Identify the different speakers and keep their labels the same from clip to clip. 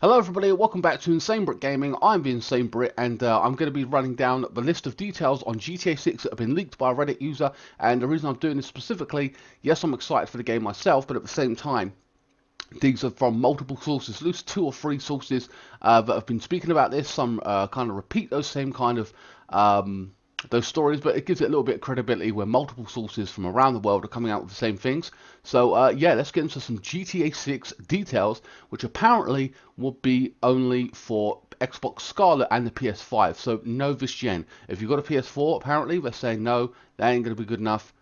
Speaker 1: Hello everybody, welcome back to INSANEBRIT Gaming. I'm the INSANEBRIT and I'm going to be running down the list of details on GTA 6 that have been leaked by a Reddit user. And the reason I'm doing this specifically, yes, I'm excited for the game myself, but at the same time, these are from multiple sources, at least 2 or 3 sources that have been speaking about this. Some kind of repeat those same kind of those stories, but it gives it a little bit of credibility where multiple sources from around the world are coming out with the same things. So yeah, let's get into some GTA 6 details, which apparently will be only for Xbox Scarlet and the PS5. So no this gen. If you've got a PS4, apparently they're saying no, that ain't going to be good enough.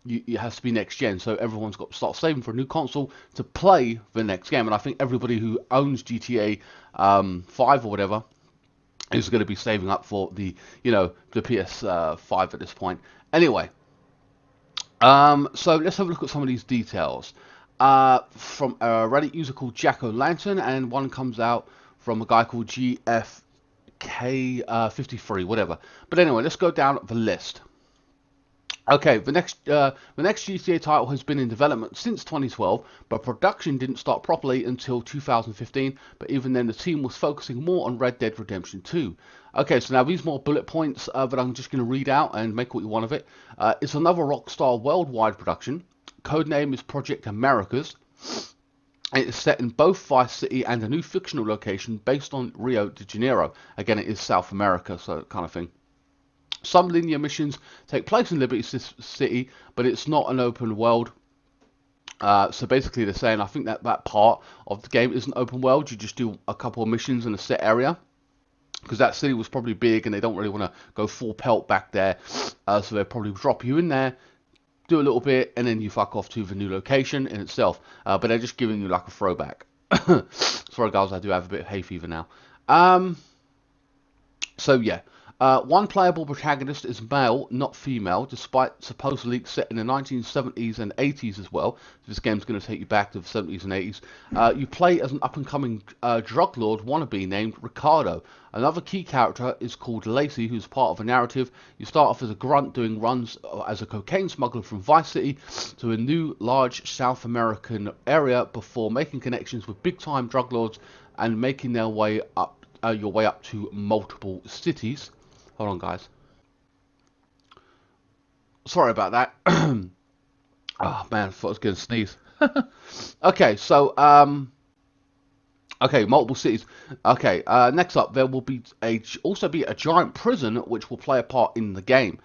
Speaker 1: It has to be next gen, so everyone's got to start saving for a new console to play the next game. And I think everybody who owns GTA 5 or whatever is going to be saving up for the the PS5 at this point. Anyway, so let's have a look at some of these details from a Reddit user called Jack O'Lantern, and one comes out from a guy called GFK53, whatever. But anyway, let's go down the list. Okay, the next GTA title has been in development since 2012, but production didn't start properly until 2015. But even then, the team was focusing more on Red Dead Redemption 2. Okay, so now these more bullet points that I'm just going to read out and make what you want of it. It's another Rockstar worldwide production. Codename is Project Americas. It is set in both Vice City and a new fictional location based on Rio de Janeiro. Again, it is South America, so kind of thing. Some linear missions take place in Liberty City, but it's not an open world. So basically they're saying, I think that part of the game isn't open world. You just do a couple of missions in a set area. Because that city was probably big and they don't really want to go full pelt back there. So they'll probably drop you in there, do a little bit, and then you fuck off to the new location in itself. But they're just giving you like a throwback. Sorry guys, I do have a bit of hay fever now. So yeah. One playable protagonist is male, not female, despite supposed leaks set in the 1970s and 80s as well. This game's going to take you back to the 70s and 80s. You play as an up-and-coming drug lord wannabe named Ricardo. Another key character is called Lacey, who's part of a narrative. You start off as a grunt doing runs as a cocaine smuggler from Vice City to a new, large South American area before making connections with big-time drug lords and making their way up, your way up to multiple cities. Hold on, guys. Sorry about that. Oh man, I thought I was going to sneeze. Okay, so okay, multiple cities. Okay, next up, there will be also be a giant prison which will play a part in the game.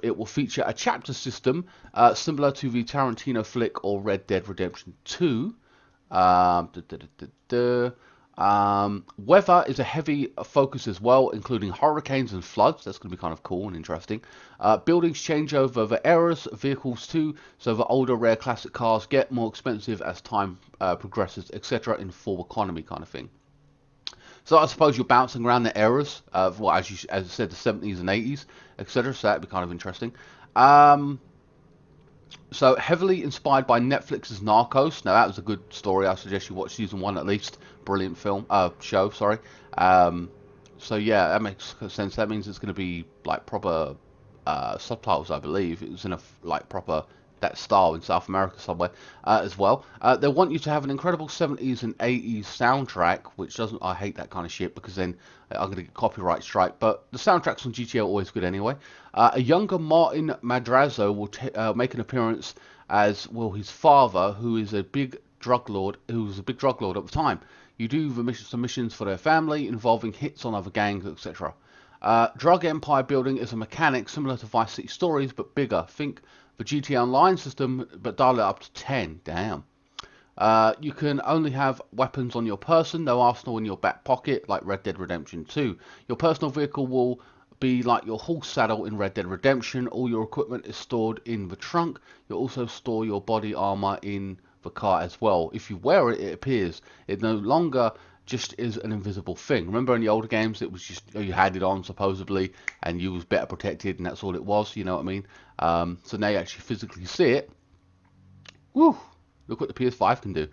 Speaker 1: It will feature a chapter system similar to the Tarantino flick or Red Dead Redemption 2. Weather is a heavy focus as well, including hurricanes and floods. That's going to be kind of cool and interesting. Buildings change over the eras, vehicles too, so the older rare classic cars get more expensive as time progresses, etc. in full economy kind of thing. So I suppose you're bouncing around the eras, well, as I said, the 70s and 80s, etc. So that'd be kind of interesting. So heavily inspired by Netflix's Narcos. Now that was a good story. I suggest you watch season 1 at least. Brilliant film, show. Sorry. So yeah, that makes sense. That means it's going to be like proper subtitles, I believe. It was in a like proper that style in South America somewhere as well. They want you to have an incredible 70s and 80s soundtrack, which doesn't. I hate that kind of shit because then I'm going to get copyright strike. But the soundtracks on GTA are always good anyway. A younger Martin Madrazo will make an appearance, as will his father, who is a big drug lord. Who was a big drug lord at the time. You do some missions for their family involving hits on other gangs, etc. Drug empire building is a mechanic similar to Vice City Stories, but bigger. Think the GTA Online system, but dial it up to 10. Damn. You can only have weapons on your person, no arsenal in your back pocket, like Red Dead Redemption 2. Your personal vehicle will be like your horse saddle in Red Dead Redemption. All your equipment is stored in the trunk. You'll also store your body armor in the car as well. If you wear it, it appears. It no longer just is an invisible thing. Remember in the older games, it was just you had it on supposedly, and you was better protected, and that's all it was. You know what I mean? So now you actually physically see it. Woo! Look what the PS5 can do.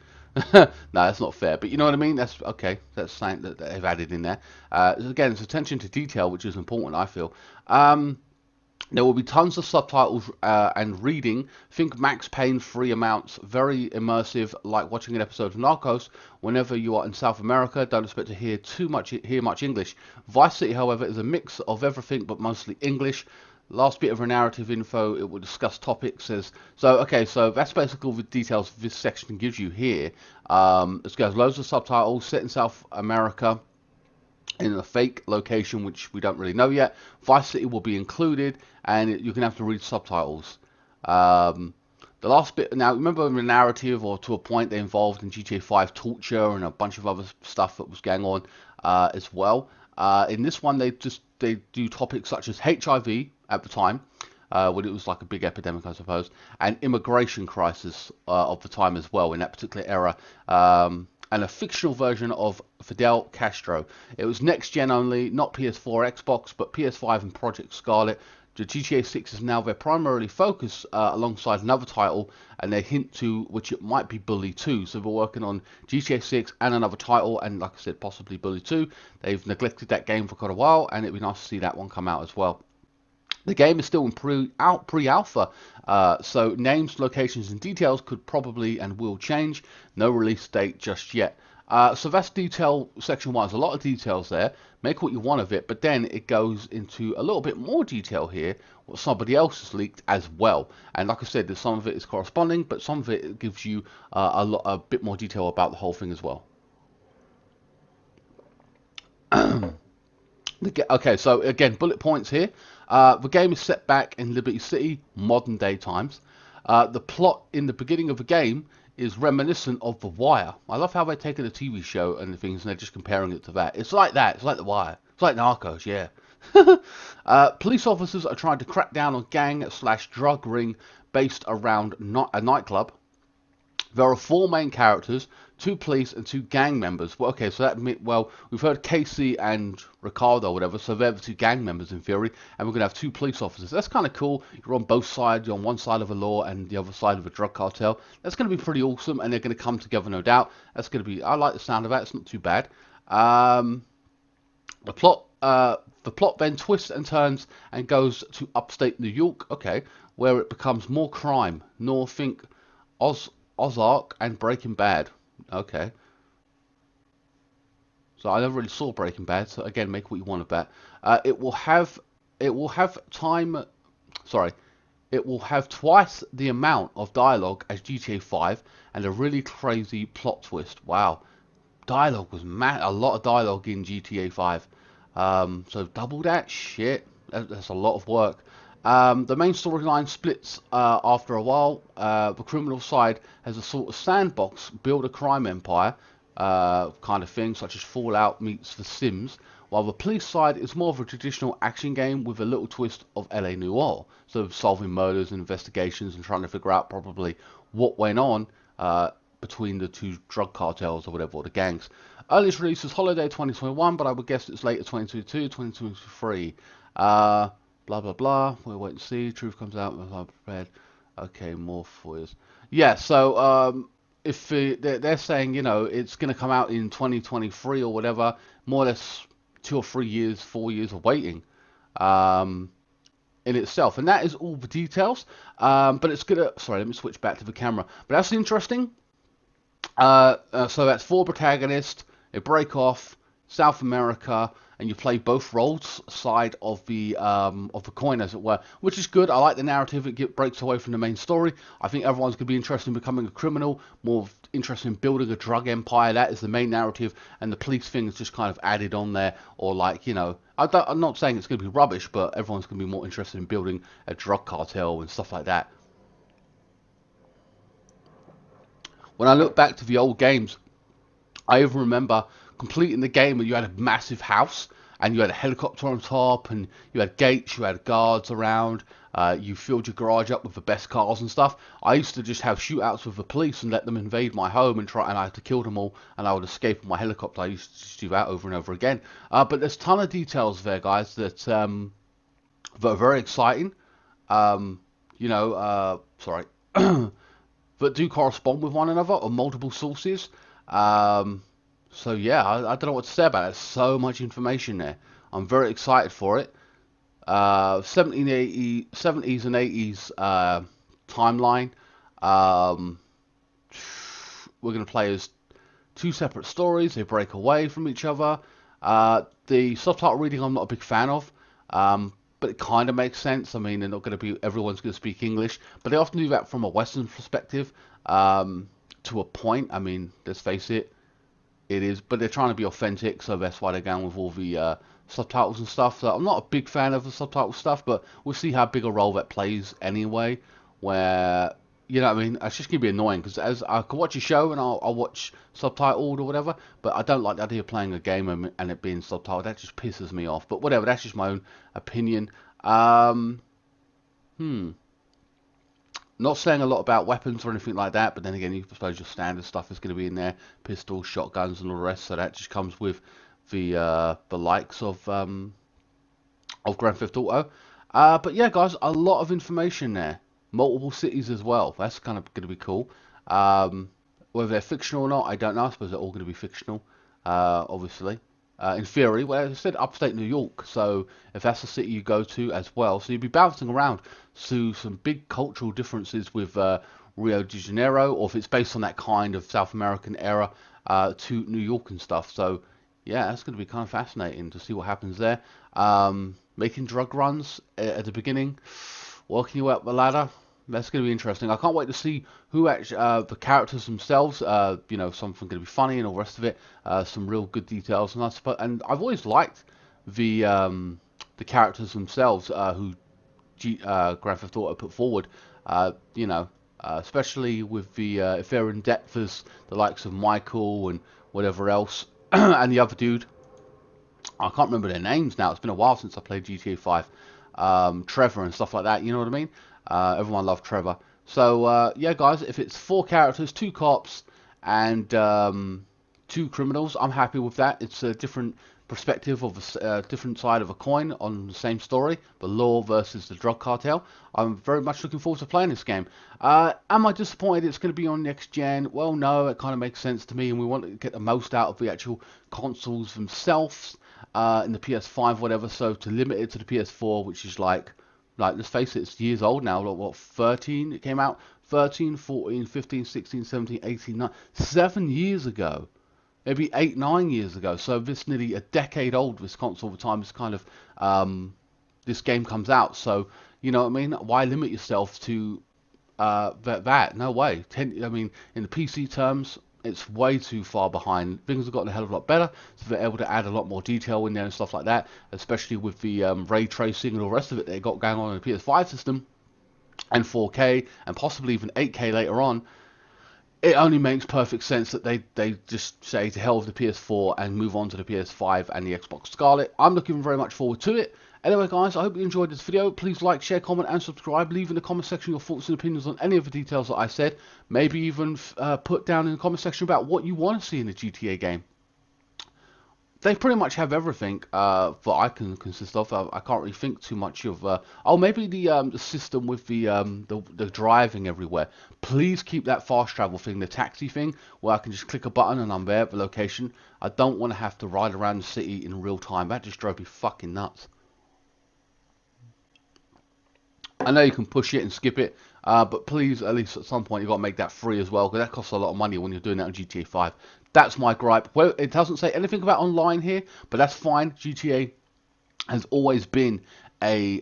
Speaker 1: No, that's not fair, but you know what I mean. That's okay. That's something that they've added in there. Again, it's attention to detail, which is important, I feel. There will be tons of subtitles and reading. Think Max Payne free amounts, very immersive, like watching an episode of Narcos. Whenever you are in South America, don't expect to hear much English. Vice City, however, is a mix of everything, but mostly English. Last bit of a narrative info. It will discuss topics. As so, okay, so that's basically all the details this section gives you here. This has loads of subtitles set in South America in a fake location, which we don't really know yet. Vice City will be included, and you're going to have to read subtitles. Um, the last bit, now remember the narrative, or to a point, they involved in GTA 5 torture and a bunch of other stuff that was going on as well. In this one, they do topics such as HIV at the time, when it was like a big epidemic, I suppose, and immigration crisis of the time as well in that particular era. And a fictional version of Fidel Castro. It was next gen only, not PS4, Xbox, but PS5 and Project Scarlet. The GTA 6 is now their primarily focus alongside another title, and they hint to which it might be Bully 2. So we're working on GTA 6 and another title, and like I said, possibly Bully 2. They've neglected that game for quite a while, and it'd be nice to see that one come out as well. The game is still in pre-alpha, so names, locations, and details could probably and will change. No release date just yet. So that's detail section one. There's a lot of details there. Make what you want of it, but then it goes into a little bit more detail here, what somebody else has leaked as well. And like I said, there's some of it is corresponding, but some of it gives you a bit more detail about the whole thing as well. Okay, so again, bullet points here. The game is set back in Liberty City, modern day times. The plot in the beginning of the game is reminiscent of The Wire. I love how they're taking a TV show and the things and they're just comparing it to that. It's like that. It's like The Wire. It's like Narcos, yeah. Police officers are trying to crack down on gang slash drug ring based around not a nightclub. There are four main characters, two police and two gang members. Well, okay, so well, we've heard Casey and Ricardo or whatever, so they're the two gang members in theory, and we're going to have two police officers. That's kind of cool. You're on both sides. You're on one side of the law and the other side of a drug cartel. That's going to be pretty awesome, and they're going to come together, no doubt. That's going to be, I like the sound of that. It's not too bad. The plot then twists and turns and goes to upstate New York, okay, where it becomes more crime. Nor think Oz Ozark and Breaking Bad. Okay. So I never really saw Breaking Bad. So again, make what you want of that. It will have time. Sorry, it will have twice the amount of dialogue as GTA 5 and a really crazy plot twist. Wow, dialogue was mad. A lot of dialogue in GTA 5. So double that shit. That's a lot of work. The main storyline splits after a while. The criminal side has a sort of sandbox, build a crime empire kind of thing, such as Fallout meets The Sims, while the police side is more of a traditional action game with a little twist of LA Noire, so solving murders and investigations and trying to figure out probably what went on between the two drug cartels or whatever, or the gangs. Earliest release is holiday 2021, but I would guess it's later 2022, 2023. Blah blah blah. We'll wait and see. Truth comes out when I'm prepared. Okay, more for you. Yeah. So if they're saying, you know, it's going to come out in 2023 or whatever, more or less 2 or 3 years, 4 years of waiting in itself, and that is all the details. But it's gonna. Sorry, let me switch back to the camera. But that's interesting. So that's four protagonists. They break off South America, and you play both roles side of the coin, as it were, which is good. I like the narrative. It breaks away from the main story. I think everyone's going to be interested in becoming a criminal, more interested in building a drug empire. That is the main narrative, and the police thing is just kind of added on there, or like, you know, I'm not saying it's going to be rubbish, but everyone's going to be more interested in building a drug cartel and stuff like that. When I look back to the old games, I even remember completing the game where you had a massive house and you had a helicopter on top and you had gates, you had guards around, you filled your garage up with the best cars and stuff. I used to just have shootouts with the police and let them invade my home and I had to kill them all and I would escape in my helicopter. I used to just do that over and over again. But there's a ton of details there, guys, that are very exciting. You know, sorry. That do correspond with one another or multiple sources. So yeah, I don't know what to say about it. There's so much information there. I'm very excited for it. '70s and '80s timeline. Um, we're going to play as two separate stories. They break away from each other. The subtitle reading I'm not a big fan of, but it kind of makes sense. I mean, they're not going to be everyone's going to speak English, but they often do that from a Western perspective to a point. I mean, let's face it, it is, but they're trying to be authentic, so that's why they're going with all the subtitles and stuff. So I'm not a big fan of the subtitle stuff, but we'll see how big a role that plays anyway. Where you know, what I mean, it's just gonna be annoying because as I can watch a show and I'll watch subtitled or whatever, but I don't like the idea of playing a game and it being subtitled. That just pisses me off. But whatever, that's just my own opinion. Um, hmm. Not saying a lot about weapons or anything like that, but then again, you suppose your standard stuff is going to be in there, pistols, shotguns, and all the rest. So that just comes with the likes of Grand Theft Auto. But yeah, guys, a lot of information there. Multiple cities as well. That's kind of going to be cool. Whether they're fictional or not, I don't know. I suppose they're all going to be fictional, obviously. In theory, well, as I said, upstate New York. So if that's the city you go to as well, so you'd be bouncing around to some big cultural differences with Rio de Janeiro, or if it's based on that kind of South American era to New York and stuff. So yeah, that's going to be kind of fascinating to see what happens there. Making drug runs at the beginning, working your way up the ladder. That's going to be interesting. I can't wait to see who actually, the characters themselves. You know, something going to be funny and all the rest of it. Some real good details, and and I've always liked the characters themselves who Grand Theft Auto put forward. You know, especially with the if they're in depth as the likes of Michael and whatever else, and the other dude. I can't remember their names now. It's been a while since I played GTA 5. Trevor and stuff like that. You know what I mean? Everyone loved Trevor. So yeah, guys, if it's 4 characters, 2 cops, and 2 criminals, I'm happy with that. It's a different perspective of a different side of a coin on the same story, the law versus the drug cartel. I'm very much looking forward to playing this game. Am I disappointed it's going to be on next gen? Well, no, it kind of makes sense to me, and we want to get the most out of the actual consoles themselves in the PS5, whatever. So to limit it to the PS4, which is like let's face it, it's years old now. Like, what, 13? It came out 13, 14, 15, 16, 17, 18, 9, 7 years ago. Maybe 8, 9 years ago. So this nearly a decade old. This console, the time this kind of this game comes out. So you know what I mean. Why limit yourself to that? No way. I mean, in the PC terms, it's way too far behind. Things have gotten a hell of a lot better, so they're able to add a lot more detail in there and stuff like that. Especially with the ray tracing and all the rest of it they got going on in the PS5 system, and 4K, and possibly even 8K later on. It only makes perfect sense that they just say to hell with the PS4 and move on to the PS5 and the Xbox Scarlet. I'm looking very much forward to it. Anyway, guys, I hope you enjoyed this video. Please like, share, comment, and subscribe. Leave in the comment section your thoughts and opinions on any of the details that I said. Maybe even put down in the comment section about what you want to see in a GTA game. They pretty much have everything that I can consist of. I can't really think too much of. Oh, maybe the system with the driving everywhere. Please keep that fast travel thing, the taxi thing, where I can just click a button and I'm there at the location. I don't want to have to ride around the city in real time. That just drove me fucking nuts. I know you can push it and skip it, but please, at least at some point, you've got to make that free as well, because that costs a lot of money when you're doing that on GTA 5. That's my gripe. Well, it doesn't say anything about online here, but that's fine. GTA has always been a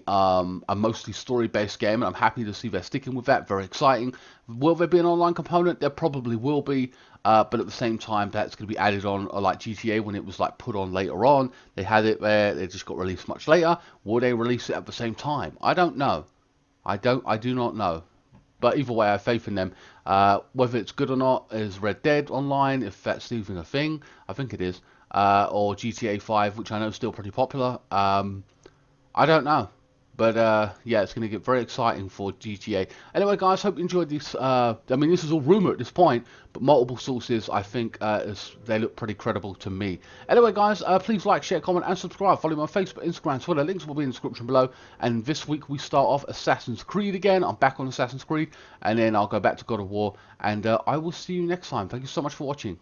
Speaker 1: mostly story-based game, and I'm happy to see they're sticking with that. Very exciting. Will there be an online component? There probably will be, but at the same time, that's going to be added on, like GTA when it was like put on later on. They had it there. They just got released much later. Will they release it at the same time? I don't know. I do not know. But either way, I have faith in them. Whether it's good or not is Red Dead Online, if that's even a thing. I think it is. Or GTA 5, which I know is still pretty popular. I don't know. But yeah, it's going to get very exciting for GTA. Anyway, guys, hope you enjoyed this. I mean, this is all rumor at this point, but multiple sources, I think, they look pretty credible to me. Anyway, guys, please like, share, comment, and subscribe. Follow me on Facebook, Instagram, Twitter. Links will be in the description below. And this week we start off Assassin's Creed again. I'm back on Assassin's Creed, and then I'll go back to God of War. And I will see you next time. Thank you so much for watching.